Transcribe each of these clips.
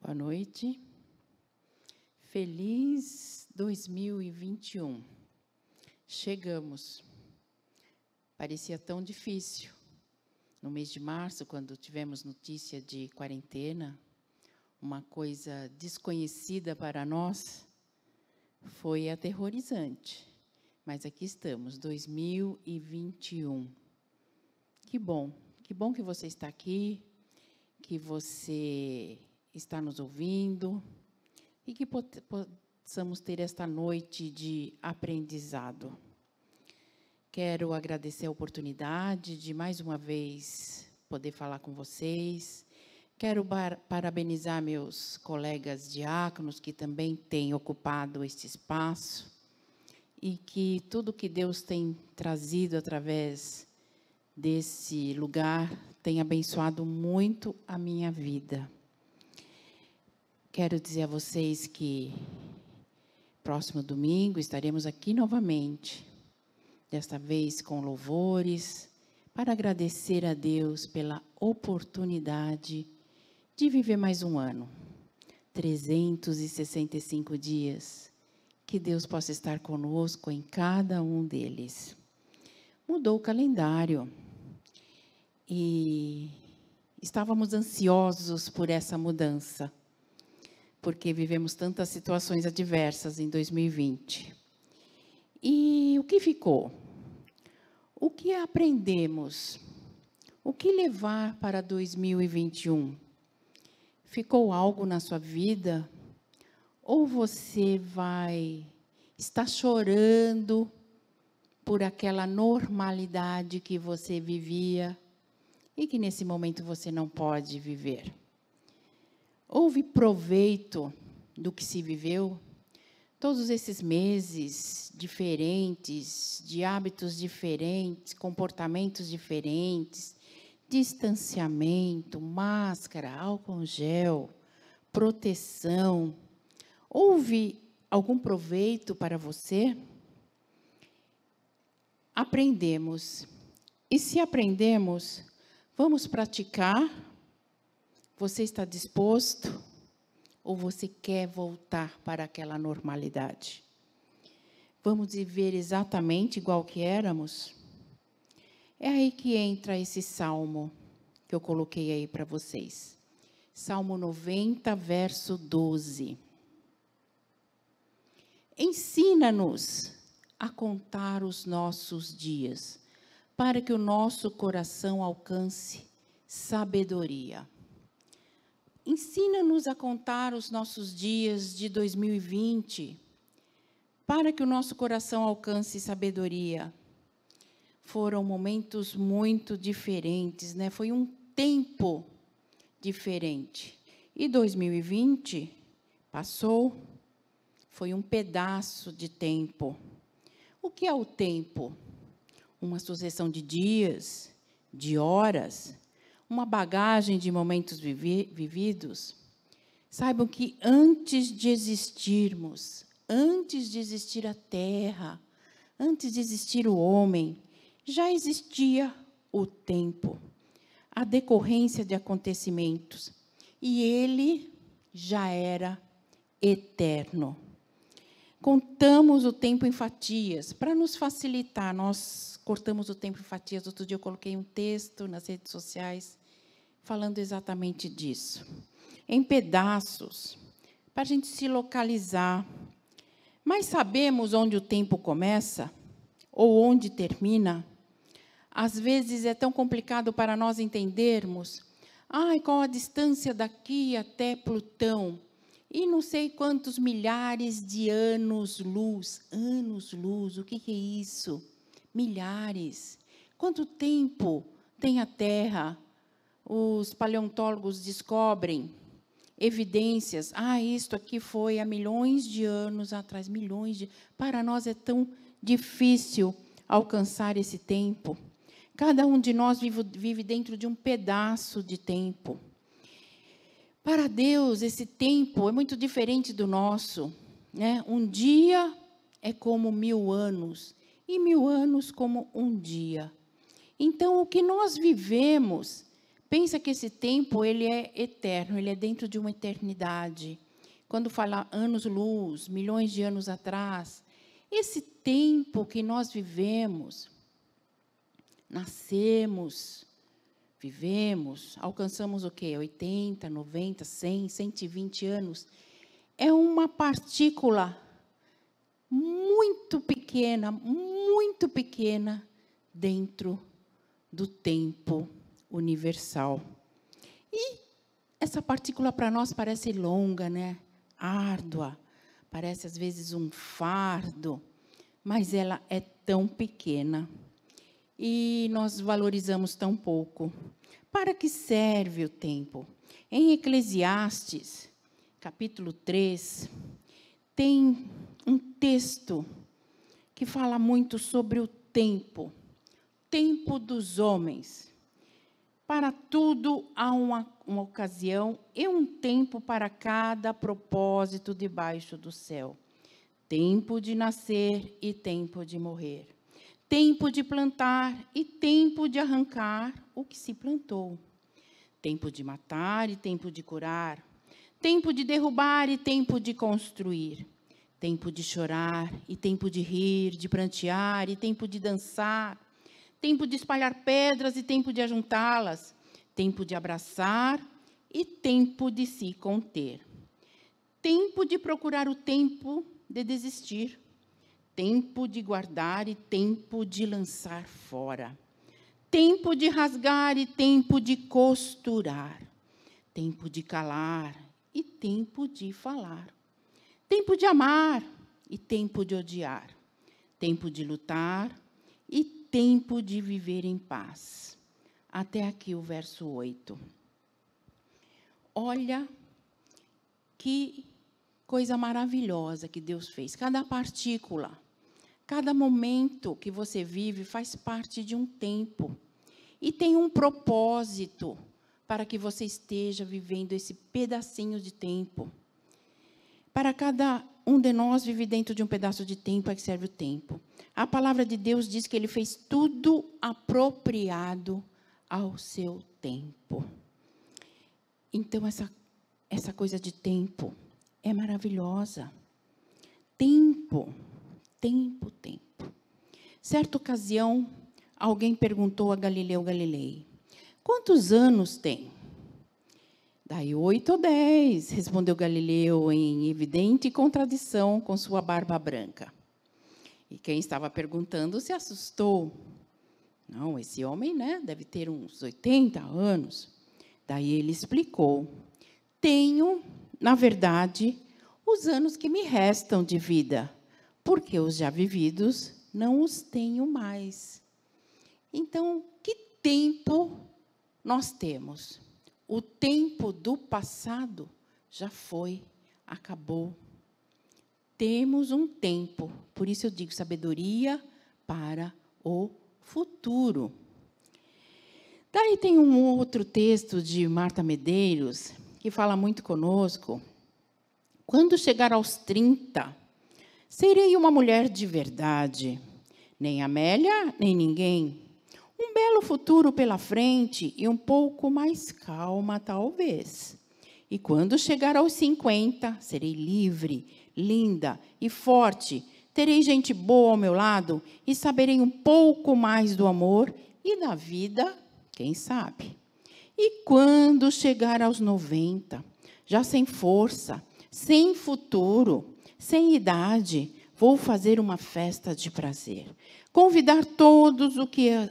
Boa noite. Feliz 2021. Chegamos. Parecia tão difícil. No mês de março, quando tivemos notícia de quarentena, uma coisa desconhecida para nós, foi aterrorizante. Mas aqui estamos, 2021. Que bom que você está aqui, que você está nos ouvindo e que possamos ter esta noite de aprendizado. Quero agradecer a oportunidade de, mais uma vez, poder falar com vocês. Quero parabenizar meus colegas diáconos, que também têm ocupado este espaço, e que tudo que Deus tem trazido através desse lugar tem abençoado muito a minha vida. Quero dizer a vocês que próximo domingo estaremos aqui novamente, desta vez com louvores, para agradecer a Deus pela oportunidade de viver mais um ano, 365 dias, que Deus possa estar conosco em cada um deles. Mudou o calendário e estávamos ansiosos por essa mudança, porque vivemos tantas situações adversas em 2020. E o que ficou? O que aprendemos? O que levar para 2021? Ficou algo na sua vida? Ou você vai estar chorando por aquela normalidade que você vivia e que nesse momento você não pode viver? Houve proveito do que se viveu? Todos esses meses diferentes, de hábitos diferentes, comportamentos diferentes, distanciamento, máscara, álcool gel, proteção. Houve algum proveito para você? Aprendemos. E se aprendemos, vamos praticar? Você está disposto? Ou você quer voltar para aquela normalidade? Vamos viver exatamente igual que éramos? É aí que entra esse salmo que eu coloquei aí para vocês. Salmo 90, verso 12. Ensina-nos a contar os nossos dias, para que o nosso coração alcance sabedoria. Ensina-nos a contar os nossos dias de 2020, para que o nosso coração alcance sabedoria. Foram momentos muito diferentes, né? Foi um tempo diferente. E 2020 passou, foi um pedaço de tempo. O que é o tempo? Uma sucessão de dias, de horas, uma bagagem de momentos vividos. Saibam que antes de existirmos, antes de existir a terra, antes de existir o homem, já existia o tempo, a decorrência de acontecimentos, e ele já era eterno. Contamos o tempo em fatias, para nos facilitar, nós cortamos o tempo em fatias. Outro dia eu coloquei um texto nas redes sociais, falando exatamente disso. Em pedaços, para a gente se localizar. Mas sabemos onde o tempo começa? Ou onde termina? Às vezes é tão complicado para nós entendermos. Qual a distância daqui até Plutão? E não sei quantos milhares de anos-luz. Anos-luz, o que é isso? Milhares. Quanto tempo tem a Terra? Os paleontólogos descobrem evidências. Isto aqui foi há milhões de anos atrás. Para nós é tão difícil alcançar esse tempo. Cada um de nós vive dentro de um pedaço de tempo. Para Deus, esse tempo é muito diferente do nosso, né? Um dia é como 1000 anos, e 1000 anos como um dia. Então, o que nós vivemos Pensa que esse tempo ele é eterno, ele é dentro de uma eternidade. Quando fala anos-luz, milhões de anos atrás, esse tempo que nós vivemos, nascemos, vivemos, alcançamos o quê? 80, 90, 100, 120 anos. É uma partícula muito pequena dentro do tempo universal. E essa partícula para nós parece longa, né? Árdua, parece às vezes um fardo, mas ela é tão pequena e nós valorizamos tão pouco. Para que serve o tempo? Em Eclesiastes, capítulo 3, tem um texto que fala muito sobre o tempo dos homens. Para tudo há uma ocasião e um tempo para cada propósito debaixo do céu. Tempo de nascer e tempo de morrer. Tempo de plantar e tempo de arrancar o que se plantou. Tempo de matar e tempo de curar. Tempo de derrubar e tempo de construir. Tempo de chorar e tempo de rir, de prantear e tempo de dançar. Tempo de espalhar pedras e tempo de ajuntá-las. Tempo de abraçar e tempo de se conter. Tempo de procurar o tempo de desistir. Tempo de guardar e tempo de lançar fora. Tempo de rasgar e tempo de costurar. Tempo de calar e tempo de falar. Tempo de amar e tempo de odiar. Tempo de lutar e tempo de viver em paz. Até aqui o verso 8. Olha que coisa maravilhosa que Deus fez. Cada partícula, cada momento que você vive faz parte de um tempo. E tem um propósito para que você esteja vivendo esse pedacinho de tempo. Para cada um de nós vive dentro de um pedaço de tempo, é que serve o tempo. A palavra de Deus diz que Ele fez tudo apropriado ao seu tempo. Então, essa coisa de tempo é maravilhosa. Tempo. Certa ocasião, alguém perguntou a Galileu Galilei: quantos anos tem? Daí 8 ou 10, respondeu Galileu em evidente contradição com sua barba branca. E quem estava perguntando se assustou. Não, esse homem, né, deve ter uns 80 anos. Daí ele explicou: tenho, na verdade, os anos que me restam de vida, porque os já vividos não os tenho mais. Então, que tempo nós temos? O tempo do passado já foi, acabou. Temos um tempo, por isso eu digo sabedoria para o futuro. Daí tem um outro texto de Marta Medeiros, que fala muito conosco. Quando chegar aos 30, serei uma mulher de verdade, nem Amélia, nem ninguém. Um belo futuro pela frente e um pouco mais calma, talvez. E quando chegar aos 50, serei livre, linda e forte. Terei gente boa ao meu lado e saberei um pouco mais do amor e da vida, quem sabe. E quando chegar aos 90, já sem força, sem futuro, sem idade, vou fazer uma festa de prazer. Convidar todos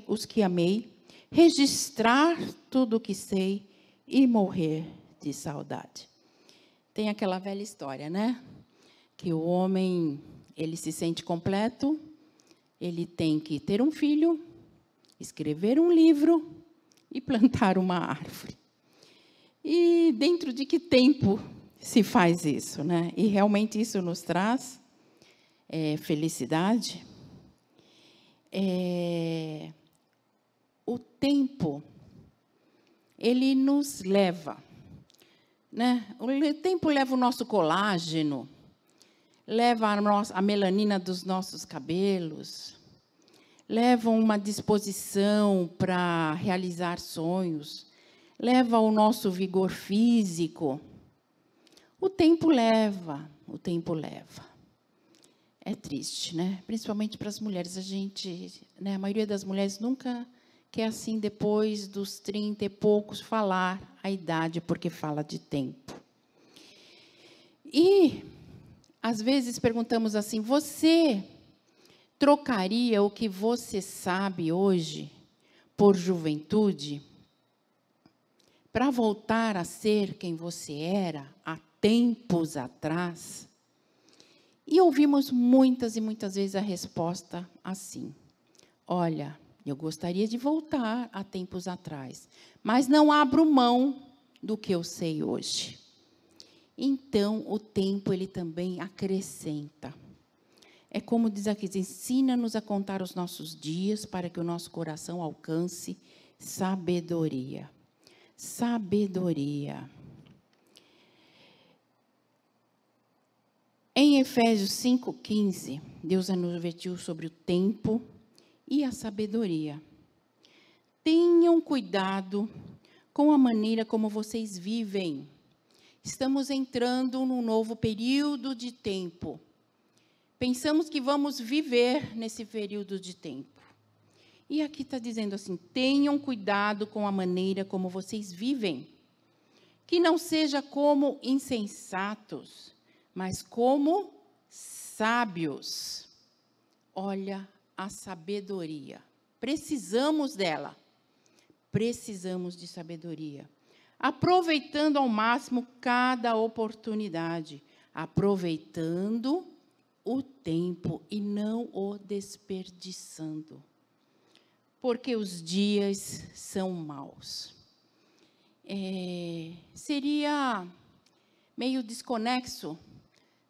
os que amei, registrar tudo o que sei e morrer de saudade. Tem aquela velha história, né? Que o homem, ele se sente completo, ele tem que ter um filho, escrever um livro e plantar uma árvore. E dentro de que tempo se faz isso, né? E realmente isso nos traz felicidade. O tempo, ele nos leva, né? O tempo leva o nosso colágeno, leva a melanina dos nossos cabelos, leva uma disposição para realizar sonhos, leva o nosso vigor físico. O tempo leva, o tempo leva. É triste, né? Principalmente para as mulheres. A maioria das mulheres nunca quer, assim, depois dos 30 e poucos, falar a idade, porque fala de tempo. E, às vezes, perguntamos assim, você trocaria o que você sabe hoje por juventude? Para voltar a ser quem você era há tempos atrás? E ouvimos muitas e muitas vezes a resposta assim: olha, eu gostaria de voltar a tempos atrás, mas não abro mão do que eu sei hoje. Então, o tempo, ele também acrescenta. É como diz aqui, ensina-nos a contar os nossos dias para que o nosso coração alcance sabedoria. Sabedoria. Em Efésios 5,15, Deus nos advertiu sobre o tempo e a sabedoria. Tenham cuidado com a maneira como vocês vivem. Estamos entrando num novo período de tempo. Pensamos que vamos viver nesse período de tempo. E aqui está dizendo assim, tenham cuidado com a maneira como vocês vivem. Que não seja como insensatos, mas como sábios. Olha a sabedoria. Precisamos dela. Precisamos de sabedoria. Aproveitando ao máximo cada oportunidade. Aproveitando o tempo e não o desperdiçando. Porque os dias são maus. Seria meio desconexo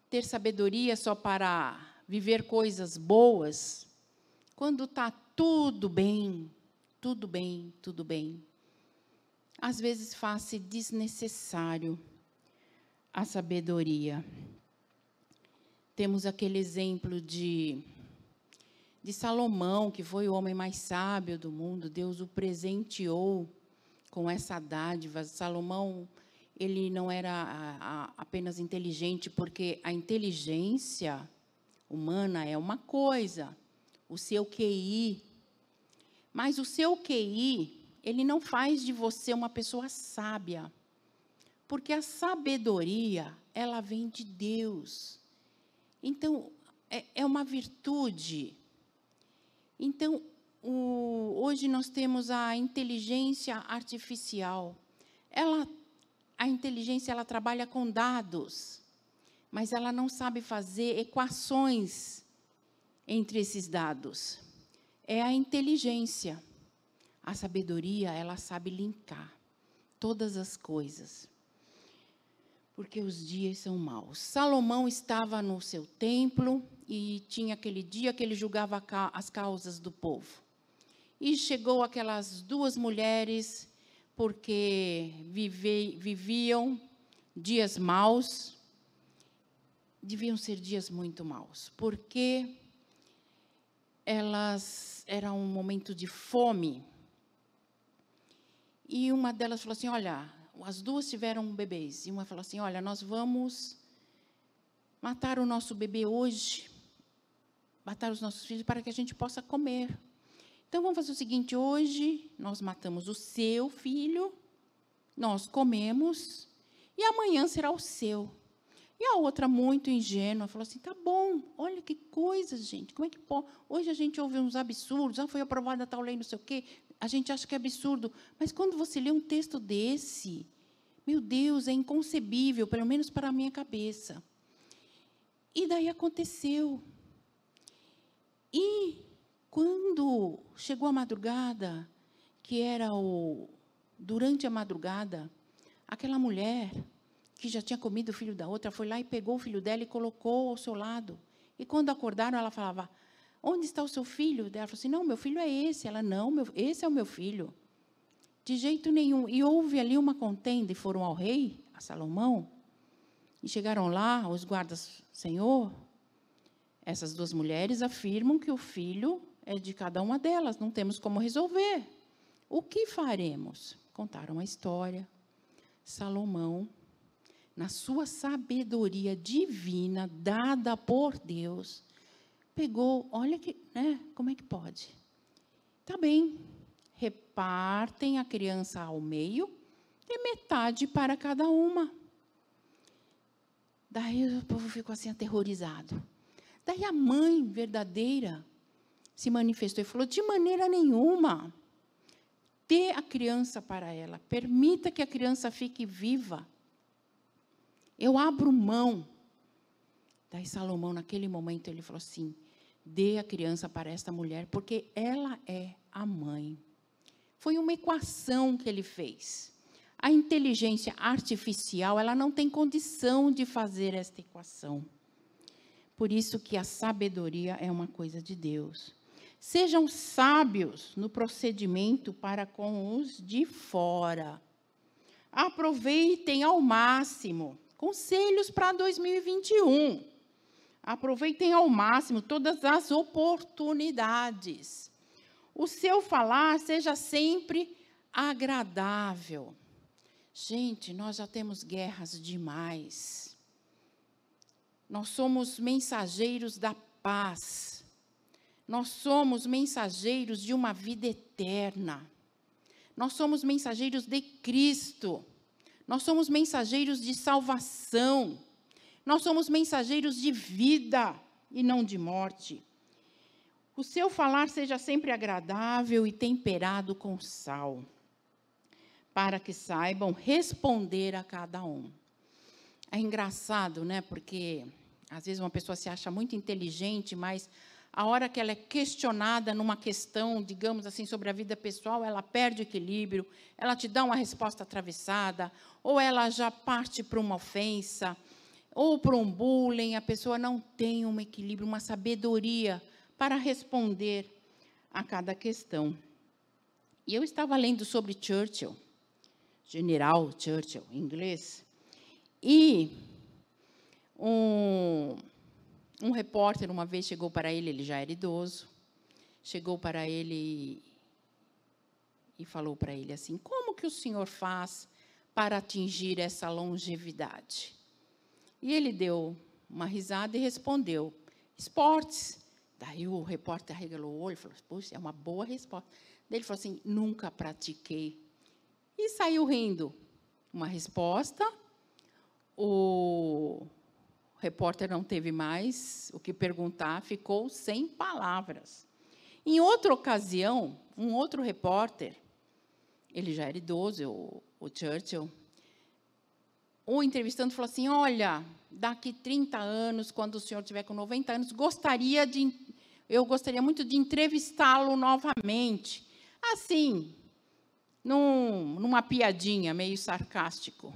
ter sabedoria só para viver coisas boas, quando está tudo bem, tudo bem, tudo bem. Às vezes faz-se desnecessário a sabedoria. Temos aquele exemplo de Salomão, que foi o homem mais sábio do mundo. Deus o presenteou com essa dádiva. Salomão, ele não era apenas inteligente, porque a inteligência humana é uma coisa, o seu QI. Mas o seu QI, ele não faz de você uma pessoa sábia, porque a sabedoria, ela vem de Deus. Então, é uma virtude. Então, hoje nós temos a inteligência artificial. A inteligência, ela trabalha com dados, mas ela não sabe fazer equações entre esses dados. É a inteligência. A sabedoria, ela sabe linkar todas as coisas. Porque os dias são maus. Salomão estava no seu templo e tinha aquele dia que ele julgava as causas do povo. E chegou aquelas duas mulheres, porque viviam dias maus, deviam ser dias muito maus, porque era um momento de fome. E uma delas falou assim, olha, as duas tiveram bebês, e uma falou assim, olha, nós vamos matar o nosso bebê hoje, matar os nossos filhos para que a gente possa comer. Então, vamos fazer o seguinte, hoje nós matamos o seu filho, nós comemos, e amanhã será o seu. E a outra, muito ingênua, falou assim, tá bom, olha que coisa, gente, como é que pode? Hoje a gente ouve uns absurdos, foi aprovada tal lei, não sei o quê, a gente acha que é absurdo, mas quando você lê um texto desse, meu Deus, é inconcebível, pelo menos para a minha cabeça. E daí aconteceu. E quando chegou a madrugada, que era durante a madrugada, aquela mulher que já tinha comido o filho da outra, foi lá e pegou o filho dela e colocou ao seu lado. E quando acordaram, ela falava, onde está o seu filho? Ela falou assim, não, meu filho é esse. Ela, não, esse é o meu filho. De jeito nenhum. E houve ali uma contenda, e foram ao rei, a Salomão, e chegaram lá, os guardas, Senhor, essas duas mulheres afirmam que o filho é de cada uma delas, não temos como resolver. O que faremos? Contaram a história. Salomão, na sua sabedoria divina, dada por Deus, pegou, olha que, né, como é que pode? Tá bem, repartem a criança ao meio, e metade para cada uma. Daí o povo ficou assim aterrorizado. Daí a mãe verdadeira se manifestou e falou: de maneira nenhuma, dê a criança para ela, permita que a criança fique viva. Eu abro mão. Daí Salomão, naquele momento, ele falou assim: dê a criança para esta mulher, porque ela é a mãe. Foi uma equação que ele fez. A inteligência artificial, ela não tem condição de fazer esta equação. Por isso que a sabedoria é uma coisa de Deus. Sejam sábios no procedimento para com os de fora. Aproveitem ao máximo. Conselhos para 2021. Aproveitem ao máximo todas as oportunidades. O seu falar seja sempre agradável. Gente, nós já temos guerras demais. Nós somos mensageiros da paz. Nós somos mensageiros de uma vida eterna. Nós somos mensageiros de Cristo. Nós somos mensageiros de salvação. Nós somos mensageiros de vida e não de morte. O seu falar seja sempre agradável e temperado com sal, para que saibam responder a cada um. É engraçado, né? Porque às vezes uma pessoa se acha muito inteligente, mas a hora que ela é questionada numa questão, digamos assim, sobre a vida pessoal, ela perde o equilíbrio, ela te dá uma resposta atravessada, ou ela já parte para uma ofensa, ou para um bullying. A pessoa não tem um equilíbrio, uma sabedoria para responder a cada questão. E eu estava lendo sobre Churchill, General Churchill, em inglês, e um repórter uma vez chegou para ele já era idoso, chegou para ele e falou para ele assim: como que o senhor faz para atingir essa longevidade? E ele deu uma risada e respondeu: esportes. Daí o repórter arregalou o olho e falou: puxa, é uma boa resposta. Daí ele falou assim: nunca pratiquei. E saiu rindo. Uma resposta. O repórter não teve mais o que perguntar, ficou sem palavras. Em outra ocasião, um outro repórter, ele já era idoso, o Churchill, o entrevistando falou assim: olha, daqui 30 anos, quando o senhor tiver com 90 anos, eu gostaria muito de entrevistá-lo novamente. Assim, numa piadinha, meio sarcástico.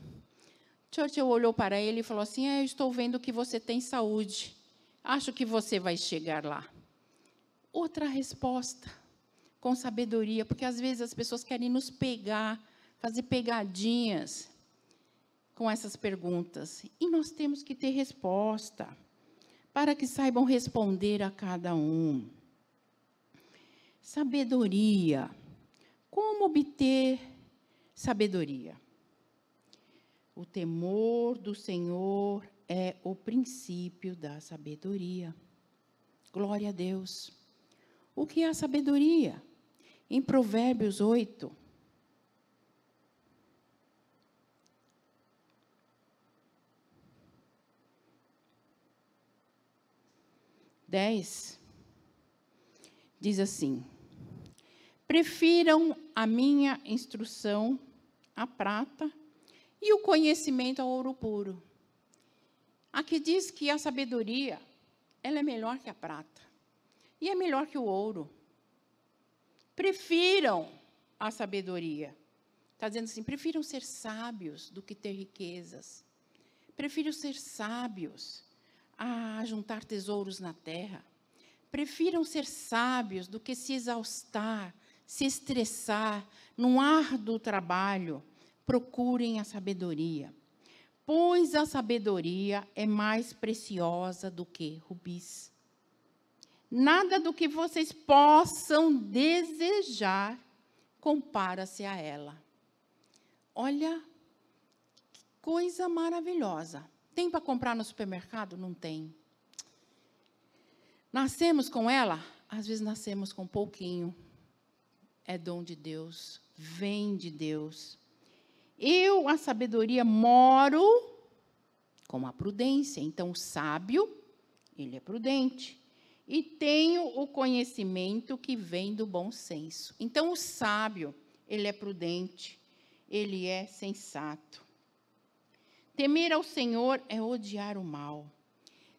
Churchill olhou para ele e falou assim: eu estou vendo que você tem saúde. Acho que você vai chegar lá. Outra resposta, com sabedoria, porque às vezes as pessoas querem nos pegar, fazer pegadinhas com essas perguntas. E nós temos que ter resposta, para que saibam responder a cada um. Sabedoria. Como obter sabedoria? O temor do Senhor é o princípio da sabedoria. Glória a Deus. O que é a sabedoria? Em Provérbios 8, diz assim: prefiram a minha instrução à prata e o conhecimento ao ouro puro. Aqui diz que a sabedoria, ela é melhor que a prata e é melhor que o ouro. Prefiram a sabedoria. Está dizendo assim: prefiram ser sábios do que ter riquezas. Prefiram ser sábios a juntar tesouros na terra. Prefiram ser sábios do que se exaustar, se estressar num árduo trabalho. Procurem a sabedoria, pois a sabedoria é mais preciosa do que rubis. Nada do que vocês possam desejar compara-se a ela. Olha, que coisa maravilhosa. Tem para comprar no supermercado? Não tem. Nascemos com ela? Às vezes nascemos com pouquinho. É dom de Deus, vem de Deus. Eu, a sabedoria, moro com a prudência. Então, o sábio, ele é prudente. E tenho o conhecimento que vem do bom senso. Então, o sábio, ele é prudente, ele é sensato. Temer ao Senhor é odiar o mal.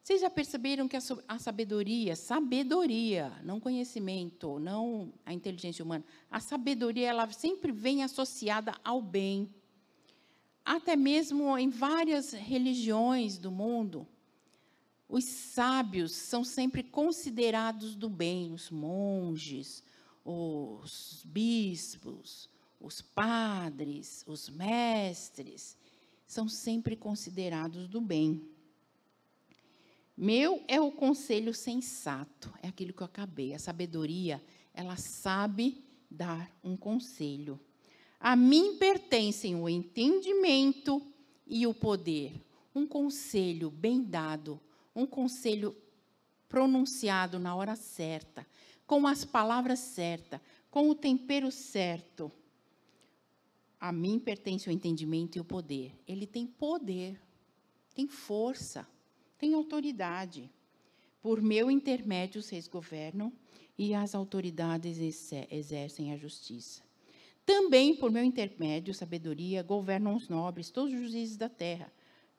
Vocês já perceberam que a sabedoria, não conhecimento, não a inteligência humana, a sabedoria, ela sempre vem associada ao bem. Até mesmo em várias religiões do mundo, os sábios são sempre considerados do bem, os monges, os bispos, os padres, os mestres, são sempre considerados do bem. Meu é o conselho sensato, é aquilo que eu acabei. A sabedoria, ela sabe dar um conselho. A mim pertencem o entendimento e o poder. Um conselho bem dado, um conselho pronunciado na hora certa, com as palavras certas, com o tempero certo. A mim pertence o entendimento e o poder. Ele tem poder, tem força, tem autoridade. Por meu intermédio, os reis governam e as autoridades exercem a justiça. Também, por meu intermédio, sabedoria, governam os nobres, todos os juízes da terra.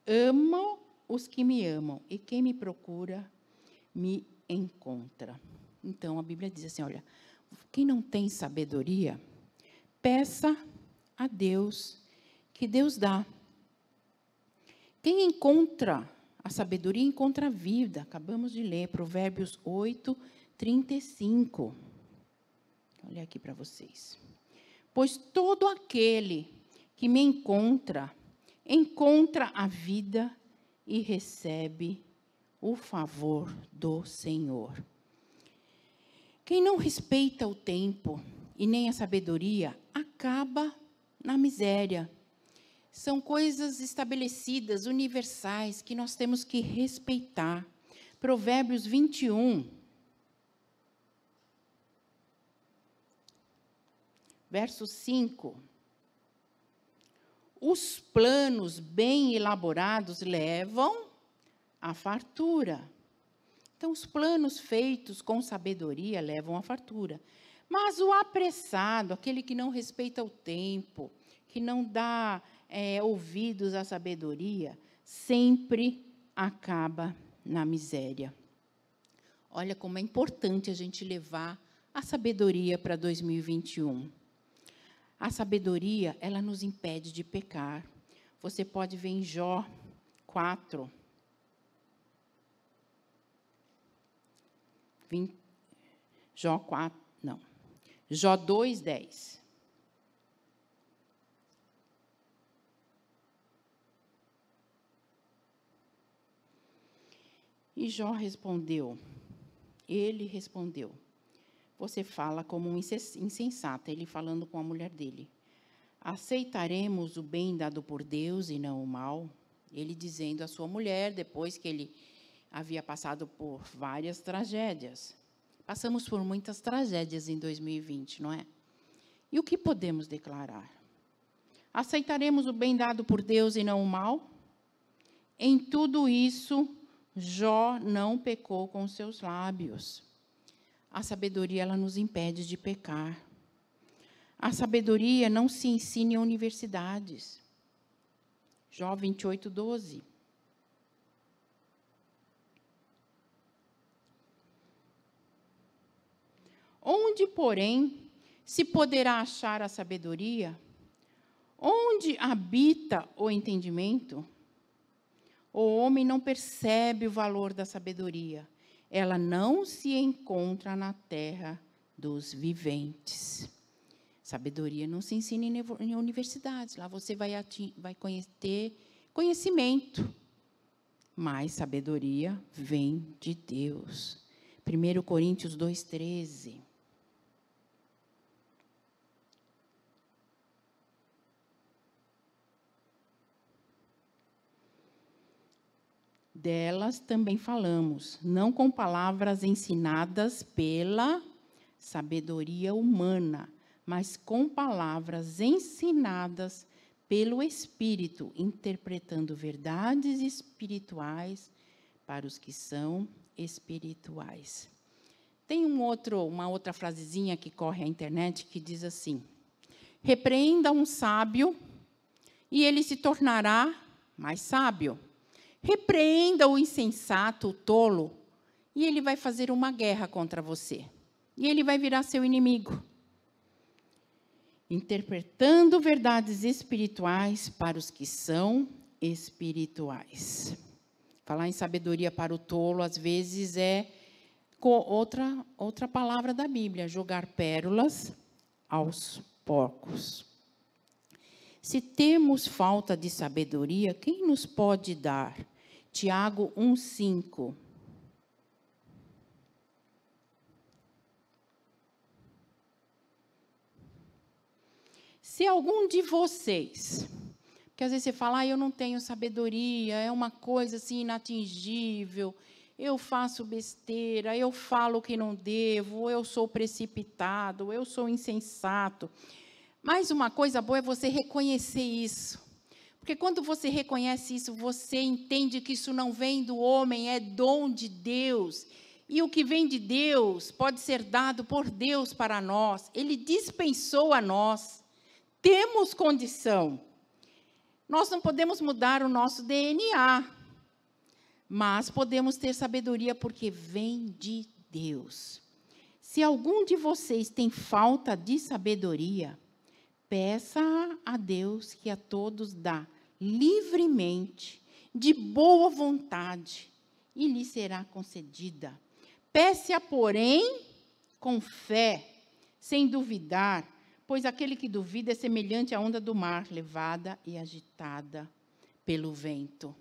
Amo os que me amam, e quem me procura, me encontra. Então, a Bíblia diz assim, olha, quem não tem sabedoria, peça a Deus, que Deus dá. Quem encontra a sabedoria, encontra a vida. Acabamos de ler, Provérbios 8, 35. Olha aqui para vocês. Pois todo aquele que me encontra, encontra a vida e recebe o favor do Senhor. Quem não respeita o tempo e nem a sabedoria, acaba na miséria. São coisas estabelecidas, universais, que nós temos que respeitar. Provérbios 21, verso 5. Os planos bem elaborados levam à fartura. Então, os planos feitos com sabedoria levam à fartura. Mas o apressado, aquele que não respeita o tempo, que não dá ouvidos à sabedoria, sempre acaba na miséria. Olha como é importante a gente levar a sabedoria para 2021. A sabedoria, ela nos impede de pecar. Você pode ver em Jó 4. Jó 4, não. Jó 2, 10. E Jó respondeu, ele respondeu, você fala como um insensato, ele falando com a mulher dele. Aceitaremos o bem dado por Deus e não o mal? Ele dizendo à sua mulher, depois que ele havia passado por várias tragédias. Passamos por muitas tragédias em 2020, não é? E o que podemos declarar? Aceitaremos o bem dado por Deus e não o mal? Em tudo isso, Jó não pecou com seus lábios. A sabedoria, ela nos impede de pecar. A sabedoria não se ensina em universidades. Jó 28, 12. Onde, porém, se poderá achar a sabedoria? Onde habita o entendimento? O homem não percebe o valor da sabedoria. Ela não se encontra na terra dos viventes. Sabedoria não se ensina em universidades. Lá você vai ter conhecimento. Mas sabedoria vem de Deus. 1 Coríntios 2, 13. delas também falamos, não com palavras ensinadas pela sabedoria humana, mas com palavras ensinadas pelo Espírito, interpretando verdades espirituais para os que são espirituais. Tem uma outra frasezinha que corre à internet que diz assim: repreenda um sábio e ele se tornará mais sábio. Repreenda o insensato, o tolo, e ele vai fazer uma guerra contra você. E ele vai virar seu inimigo. Interpretando verdades espirituais para os que são espirituais. Falar em sabedoria para o tolo, às vezes, é outra palavra da Bíblia, jogar pérolas aos porcos. Se temos falta de sabedoria, quem nos pode dar? Tiago 1,5. Se algum de vocês, porque às vezes você fala, eu não tenho sabedoria, é uma coisa assim inatingível, eu faço besteira, eu falo o que não devo, eu sou precipitado, eu sou insensato. Mas uma coisa boa é você reconhecer isso. Porque quando você reconhece isso, você entende que isso não vem do homem, é dom de Deus. E o que vem de Deus pode ser dado por Deus para nós. Ele dispensou a nós. Temos condição. Nós não podemos mudar o nosso DNA, mas podemos ter sabedoria porque vem de Deus. Se algum de vocês tem falta de sabedoria, peça a Deus que a todos dá livremente, de boa vontade, e lhe será concedida. Peça-a, porém, com fé, sem duvidar, pois aquele que duvida é semelhante à onda do mar, levada e agitada pelo vento.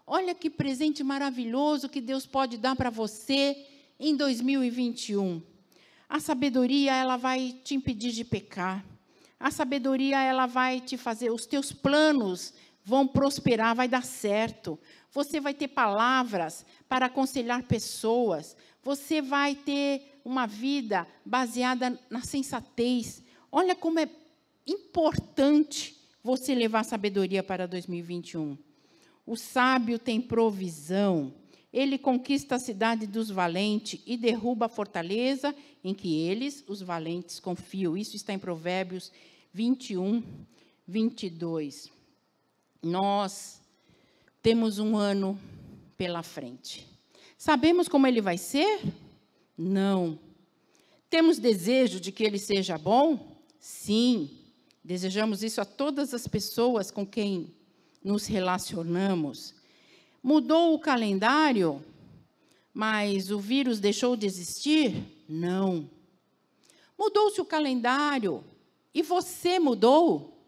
Olha que presente maravilhoso que Deus pode dar para você em 2021. A sabedoria, ela vai te impedir de pecar. A sabedoria, ela vai te fazer, os teus planos vão prosperar, vai dar certo. Você vai ter palavras para aconselhar pessoas. Você vai ter uma vida baseada na sensatez. Olha como é importante você levar sabedoria para 2021. O sábio tem provisão. Ele conquista a cidade dos valentes e derruba a fortaleza em que eles, os valentes, confiam. Isso está em Provérbios 21, 22. Nós temos um ano pela frente. Sabemos como ele vai ser? Não. Temos desejo de que ele seja bom? Sim. Desejamos isso a todas as pessoas com quem nos relacionamos. Mudou o calendário, mas o vírus deixou de existir? Não. Mudou-se o calendário e você mudou?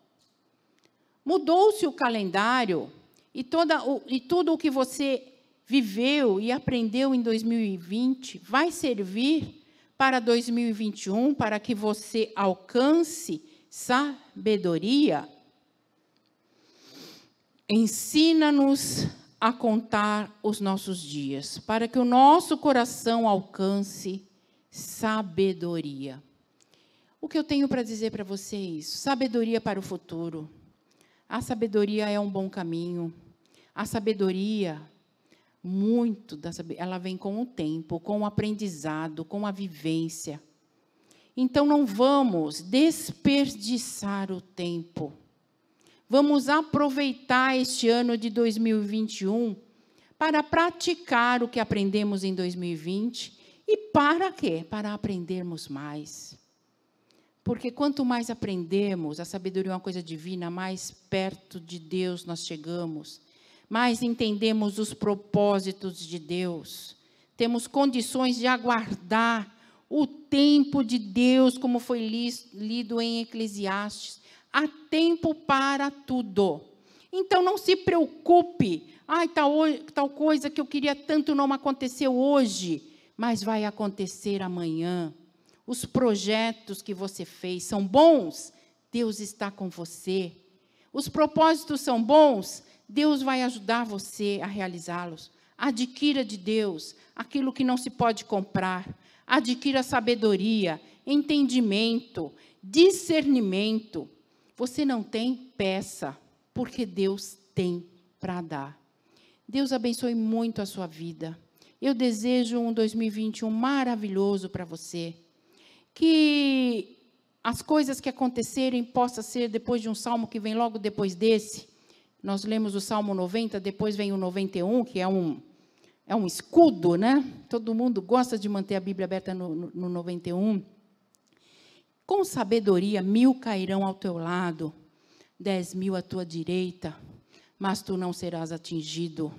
Mudou-se o calendário e tudo o que você viveu e aprendeu em 2020 vai servir para 2021, para que você alcance sabedoria? Ensina-nos a contar os nossos dias, para que o nosso coração alcance sabedoria. O que eu tenho para dizer para você é isso: sabedoria para o futuro. A sabedoria é um bom caminho. A sabedoria, ela vem com o tempo, com o aprendizado, com a vivência. Então, não vamos desperdiçar o tempo. Vamos aproveitar este ano de 2021 para praticar o que aprendemos em 2020. E para quê? Para aprendermos mais. Porque quanto mais aprendemos, a sabedoria é uma coisa divina, mais perto de Deus nós chegamos, mais entendemos os propósitos de Deus, temos condições de aguardar o tempo de Deus, como foi lido em Eclesiastes. Há tempo para tudo. Então, não se preocupe. Tal coisa que eu queria tanto não aconteceu hoje, mas vai acontecer amanhã. Os projetos que você fez são bons? Deus está com você. Os propósitos são bons? Deus vai ajudar você a realizá-los. Adquira de Deus aquilo que não se pode comprar. Adquira sabedoria, entendimento, discernimento. Você não tem, peça, porque Deus tem para dar. Deus abençoe muito a sua vida. Eu desejo um 2021 maravilhoso para você. Que as coisas que acontecerem possa ser depois de um salmo que vem logo depois desse. Nós lemos o Salmo 90, depois vem o 91, que é um escudo, né? Todo mundo gosta de manter a Bíblia aberta no 91. Com sabedoria, 1000 cairão ao teu lado, 10.000 à tua direita, mas tu não serás atingido.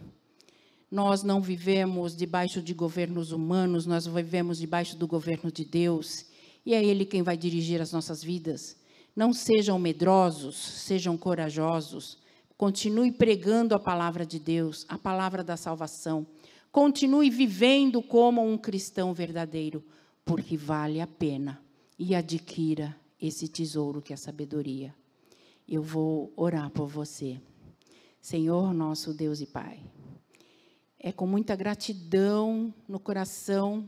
Nós não vivemos debaixo de governos humanos, nós vivemos debaixo do governo de Deus. E é Ele quem vai dirigir as nossas vidas. Não sejam medrosos, sejam corajosos. Continue pregando a palavra de Deus, a palavra da salvação. Continue vivendo como um cristão verdadeiro, porque vale a pena. E adquira esse tesouro que é a sabedoria. Eu vou orar por você. Senhor, nosso Deus e Pai, é com muita gratidão no coração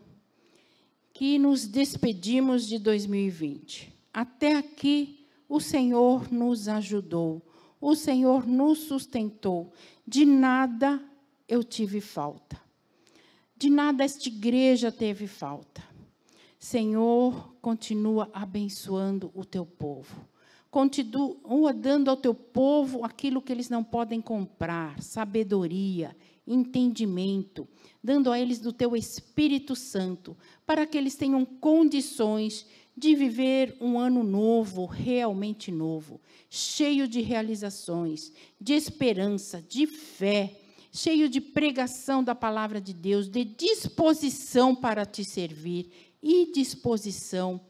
que nos despedimos de 2020. Até aqui, o Senhor nos ajudou. O Senhor nos sustentou. De nada eu tive falta. De nada esta igreja teve falta. Senhor, continua abençoando o teu povo. Continua dando ao teu povo aquilo que eles não podem comprar, sabedoria, entendimento, dando a eles do teu Espírito Santo, para que eles tenham condições de viver um ano novo, realmente novo, cheio de realizações, de esperança, de fé, cheio de pregação da palavra de Deus, de disposição para te servir e disposição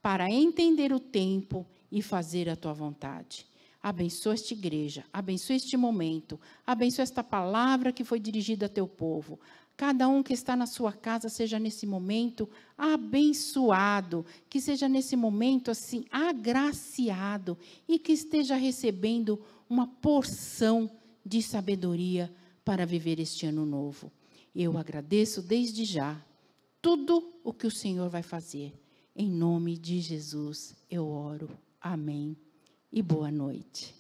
para entender o tempo e fazer a tua vontade. Abençoa esta igreja, abençoa este momento, abençoa esta palavra que foi dirigida a teu povo. Cada um que está na sua casa seja nesse momento abençoado, que seja nesse momento assim agraciado e que esteja recebendo uma porção de sabedoria para viver este ano novo. Eu agradeço desde já tudo o que o Senhor vai fazer. Em nome de Jesus eu oro. Amém. E boa noite.